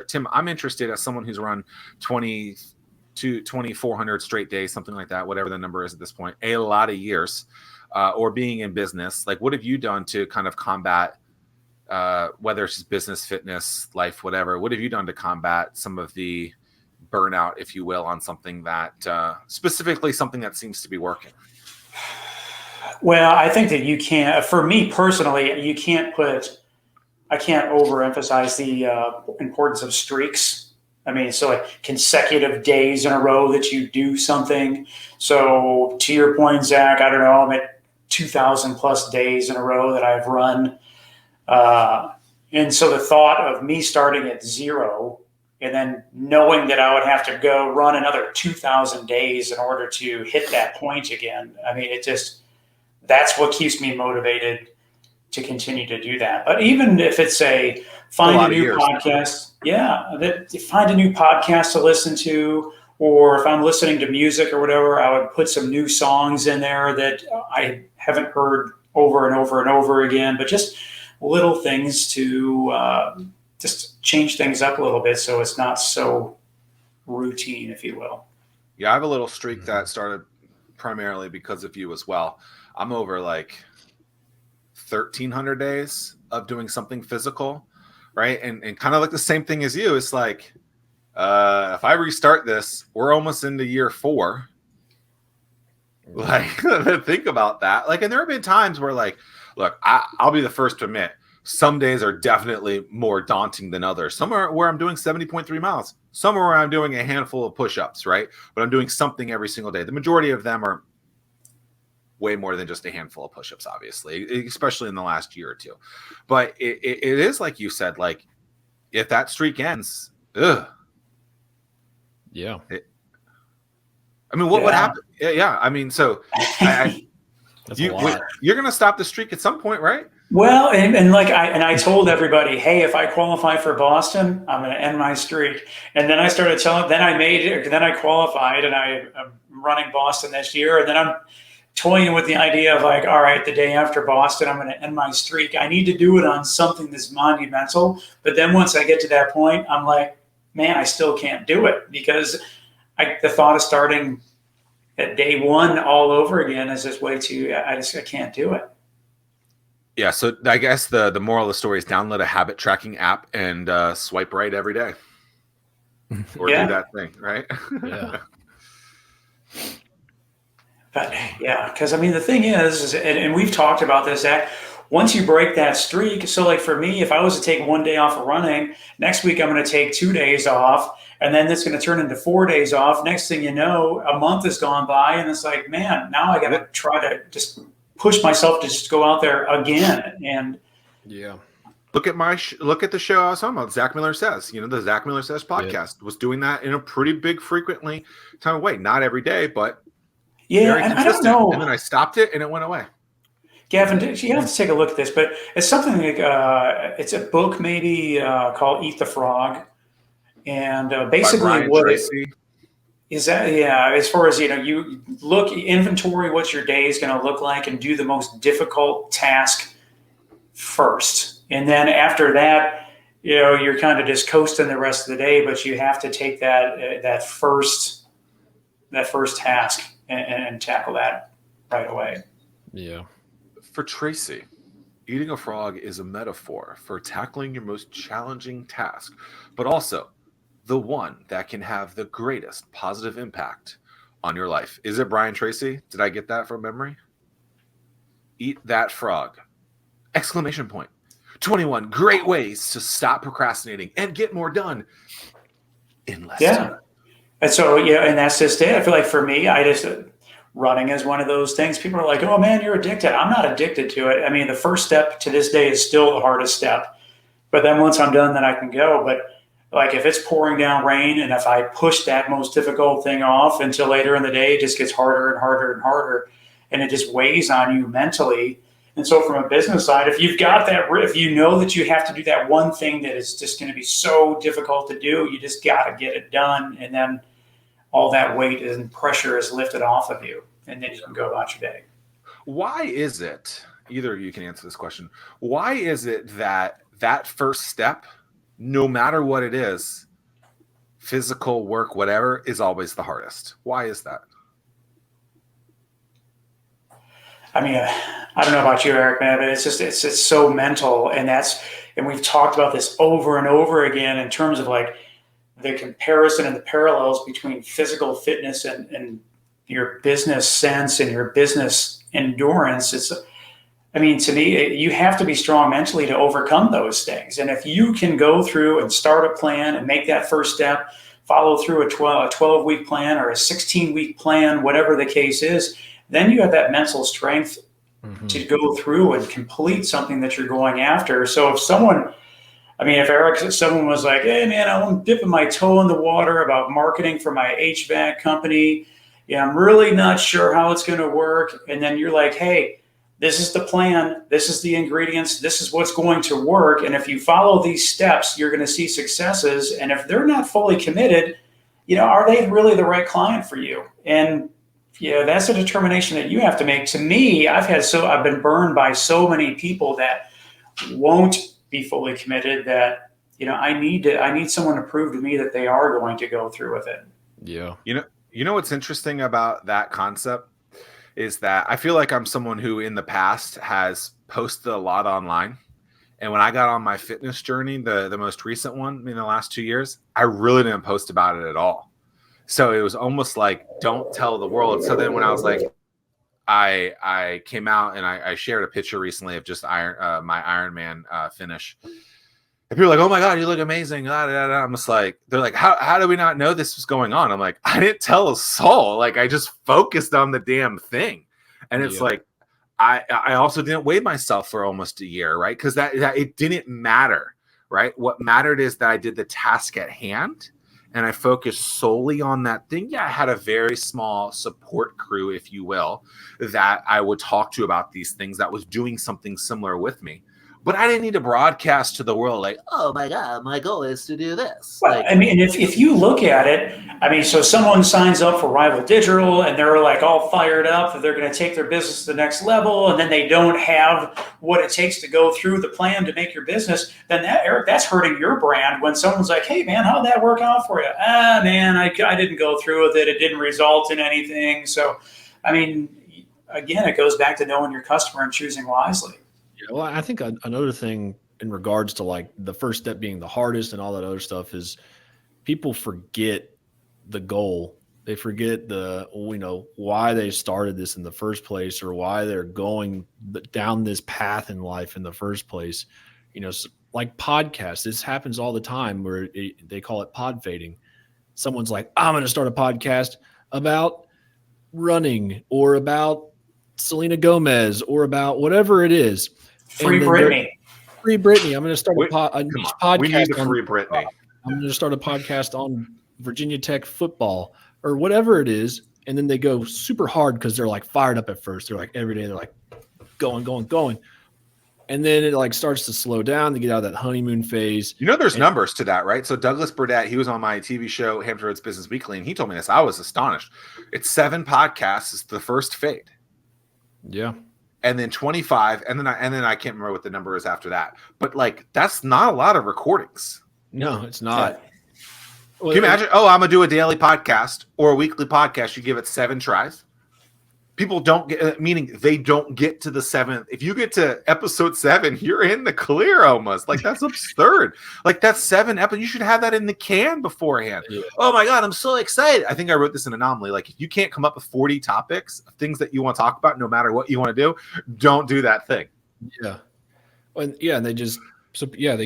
Tim, I'm interested as someone who's run 2,400 straight days, something like that, whatever the number is at this point, a lot of years, or being in business. Like, what have you done to kind of combat, whether it's just business, fitness, life, whatever, what have you done to combat some of the burnout, if you will, on something that, specifically something that seems to be working? Well, I think that you can't, for me personally, I can't overemphasize the importance of streaks. I mean, so like consecutive days in a row that you do something. So to your point, Zach, I don't know, I'm at 2,000 plus days in a row that I've run. And so the thought of me starting at zero and then knowing that I would have to go run another 2,000 days in order to hit that point again. I mean, that's what keeps me motivated to continue to do that. But even if it's find a new podcast, find a new podcast to listen to, or if I'm listening to music or whatever, I would put some new songs in there that I haven't heard over and over and over again, but just little things to just change things up a little bit so it's not so routine, if you will. Yeah, I have a little streak that started primarily because of you as well. I'm over like 1,300 days of doing something physical, right? And kind of like the same thing as you. It's like, if I restart this, we're almost into year 4. Like, think about that. Like, and there have been times where, like, look, I'll be the first to admit, some days are definitely more daunting than others. Some are where I'm doing 70.3 miles. Some are where I'm doing a handful of push-ups, right? But I'm doing something every single day. The majority of them are way more than just a handful of push-ups, obviously, especially in the last year or two. But it is like you said, like, if that streak ends, ugh. Yeah. I mean, what would happen? Yeah. I mean, so you're going to stop the streak at some point, right? Well, and I told everybody, hey, if I qualify for Boston, I'm going to end my streak. And then I started telling, then I qualified, and I'm running Boston this year. And then I'm toying with the idea of like, all right, the day after Boston, I'm going to end my streak. I need to do it on something that's monumental. But then once I get to that point, I'm like, man, I still can't do it, because the thought of starting at day one all over again is just way too, I can't do it. Yeah, so I guess the moral of the story is download a habit tracking app and swipe right every day. Or do that thing, right? Yeah. But yeah, because I mean, the thing is and we've talked about this, Zach, once you break that streak, so like for me, if I was to take one day off of running, next week I'm going to take 2 days off, and then it's going to turn into 4 days off. Next thing you know, a month has gone by, and it's like, man, now I got to try to just push myself to just go out there again. And yeah, look at the show I was talking about. Zach Miller Says, the Zach Miller Says podcast was doing that in a pretty big, frequently time of way. Not every day, but very consistent. I don't know. And then I stopped it, and it went away. Gavin, you have to take a look at this, but it's something like it's a book maybe called "Eat the Frog," and basically what Tracy. Is that, as far as, you inventory what your day is going to look like and do the most difficult task first. And then after that, you're kind of just coasting the rest of the day, but you have to take that first task and tackle that right away. Yeah. For Tracy, eating a frog is a metaphor for tackling your most challenging task, but also the one that can have the greatest positive impact on your life. Is it Brian Tracy? Did I get that from memory? Eat that frog! ! 21 great ways to stop procrastinating and get more done in less time. And so, and that's just it. I feel like for me, running is one of those things. People are like, oh man, you're addicted. I'm not addicted to it. I mean, the first step to this day is still the hardest step. But then once I'm done, then I can go. But like if it's pouring down rain and if I push that most difficult thing off until later in the day, it just gets harder and harder and harder. And it just weighs on you mentally. And so from a business side, if you've got that, if you know that you have to do that one thing that is just going to be so difficult to do, you just got to get it done. And then all that weight and pressure is lifted off of you. And then you can go about your day. Why is it, either of you can answer this question, why is it that first step no matter what it is, physical work, whatever, is always the hardest. Why is that? I mean, I don't know about you, Eric, man, but it's just so mental, and we've talked about this over and over again in terms of like the comparison and the parallels between physical fitness and your business sense and your business endurance. I mean, to me, you have to be strong mentally to overcome those things. And if you can go through and start a plan and make that first step, follow through a 12-week plan or a 16-week plan, whatever the case is, then you have that mental strength to go through and complete something that you're going after. So if someone was like, hey man, I'm dipping my toe in the water about marketing for my HVAC company. Yeah, I'm really not sure how it's going to work. And then you're like, hey, this is the plan. This is the ingredients. This is what's going to work. And if you follow these steps, you're going to see successes. And if they're not fully committed, are they really the right client for you? And that's a determination that you have to make. To me, I've been burned by so many people that won't be fully committed that, I need someone to prove to me that they are going to go through with it. Yeah. You know what's interesting about that concept is that I feel like I'm someone who in the past has posted a lot online. And when I got on my fitness journey, the most recent one in the last 2 years, I really didn't post about it at all. So it was almost like, don't tell the world. So then when I was like, I came out and I shared a picture recently of just my Ironman finish. And people are like, oh my God, you look amazing. I'm just like, they're like, how do we not know this was going on? I'm like, I didn't tell a soul. Like, I just focused on the damn thing. And it's like, I also didn't weigh myself for almost a year, right? Because that it didn't matter, right? What mattered is that I did the task at hand and I focused solely on that thing. Yeah, I had a very small support crew, if you will, that I would talk to about these things that was doing something similar with me. But I didn't need to broadcast to the world like, oh my God, my goal is to do this. Well, like, I mean, if you look at it, so someone signs up for Rival Digital and they're like all fired up that they're going to take their business to the next level, and then they don't have what it takes to go through the plan to make your business, then Eric, that's hurting your brand when someone's like, hey man, how'd that work out for you? Man, I didn't go through with it. It didn't result in anything. So, I mean, again, it goes back to knowing your customer and choosing wisely. Yeah, well, I think another thing in regards to like the first step being the hardest and all that other stuff is people forget the goal. They forget why they started this in the first place or why they're going down this path in life in the first place. Like podcasts, this happens all the time where they call it pod fading. Someone's like, I'm going to start a podcast about running or about Selena Gomez or about whatever it is. Free Britney. I'm going to start a niche podcast. We need to free Britney. I'm going to start a podcast on Virginia Tech football or whatever it is. And then they go super hard because they're like fired up at first. They're like every day, they're like going. And then it like starts to slow down. They get out of that honeymoon phase. There's numbers to that, right? So Douglas Burdett, he was on my TV show, Hampton Roads Business Weekly, and he told me this. I was astonished. It's 7 podcasts. It's the first fade. Yeah. And then 25, and then I can't remember what the number is after that. But like, that's not a lot of recordings. No, it's not. Can you imagine? Oh, I'm gonna do a daily podcast or a weekly podcast. You give it 7 tries. People don't get, meaning they don't get to the 7th. If you get to episode 7, you're in the clear almost. Like, that's absurd. Like, that's 7 episodes. You should have that in the can beforehand. Yeah. Oh my God, I'm so excited. I think I wrote this in Anomaly. Like, if you can't come up with 40 topics of things that you want to talk about, no matter what you want to do, don't do that thing. Yeah. And they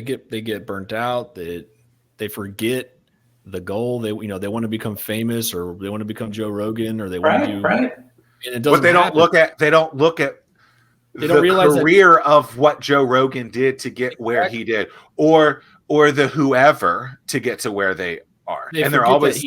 get burnt out. They forget the goal. They want to become famous, or they want to become Joe Rogan, or they want to do right. And it doesn't. But they don't look at the career of what Joe Rogan did to get where he did, or the whoever to get to where they are. And they're always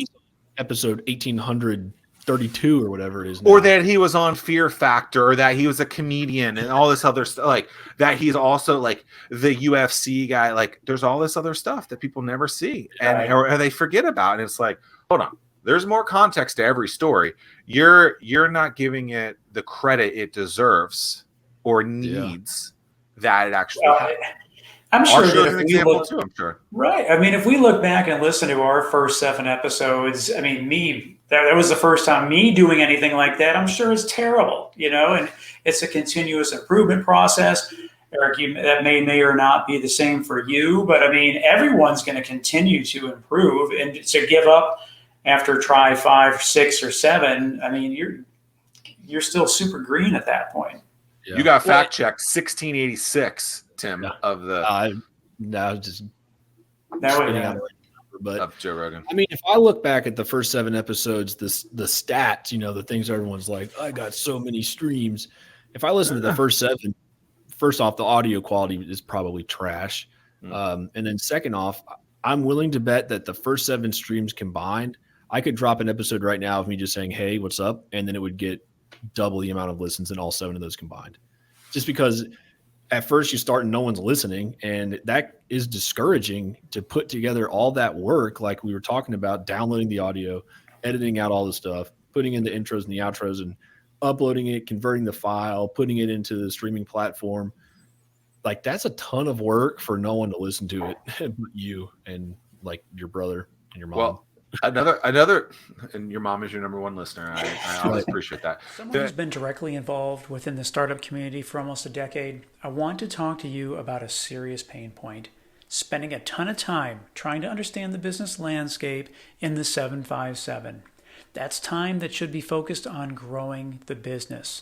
episode 1832 or whatever it is now. Or that he was on Fear Factor, or that he was a comedian and all this other stuff, like that he's also like the UFC guy. Like, there's all this other stuff that people never see or they forget about. And it's like, hold on. There's more context to every story. You're not giving it the credit it deserves or needs that it actually has. I'm sure Our show's that an if we example look, too, I'm sure. right. I mean, if we look back and listen to our first 7 episodes, I mean, that was the first time me doing anything like that. I'm sure it's terrible, and it's a continuous improvement process. Eric, that may or not be the same for you, but I mean, everyone's going to continue to improve, and to give up after try 5, 6, or 7. I mean, you're still super green at that point. Yeah. You got fact checked 1686, Tim, yeah. of the. Now just that spinning out but of Joe Rogan. I mean, if I look back at the first 7 episodes, the stats, the things everyone's like, I got so many streams. If I listen to the first 7, first off, the audio quality is probably trash. And then second off, I'm willing to bet that the first 7 streams combined, I could drop an episode right now of me just saying, hey, what's up? And then it would get double the amount of listens in all 7 of those combined. Just because at first you start and no one's listening, and that is discouraging to put together all that work. Like we were talking about, downloading the audio, editing out all the stuff, putting in the intros and the outros, and uploading it, converting the file, putting it into the streaming platform. Like that's a ton of work for no one to listen to it but you and like your brother and your mom. Well, another, and your mom is your number 1 listener. I always appreciate that. Someone who's been directly involved within the startup community for almost a decade, I want to talk to you about a serious pain point. Spending a ton of time trying to understand the business landscape in the 757. That's time that should be focused on growing the business.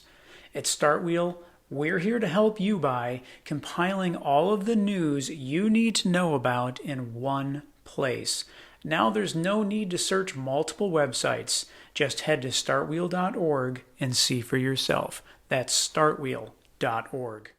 At StartWheel, we're here to help you by compiling all of the news you need to know about in one place. Now there's no need to search multiple websites. Just head to startwheel.org and see for yourself. That's startwheel.org.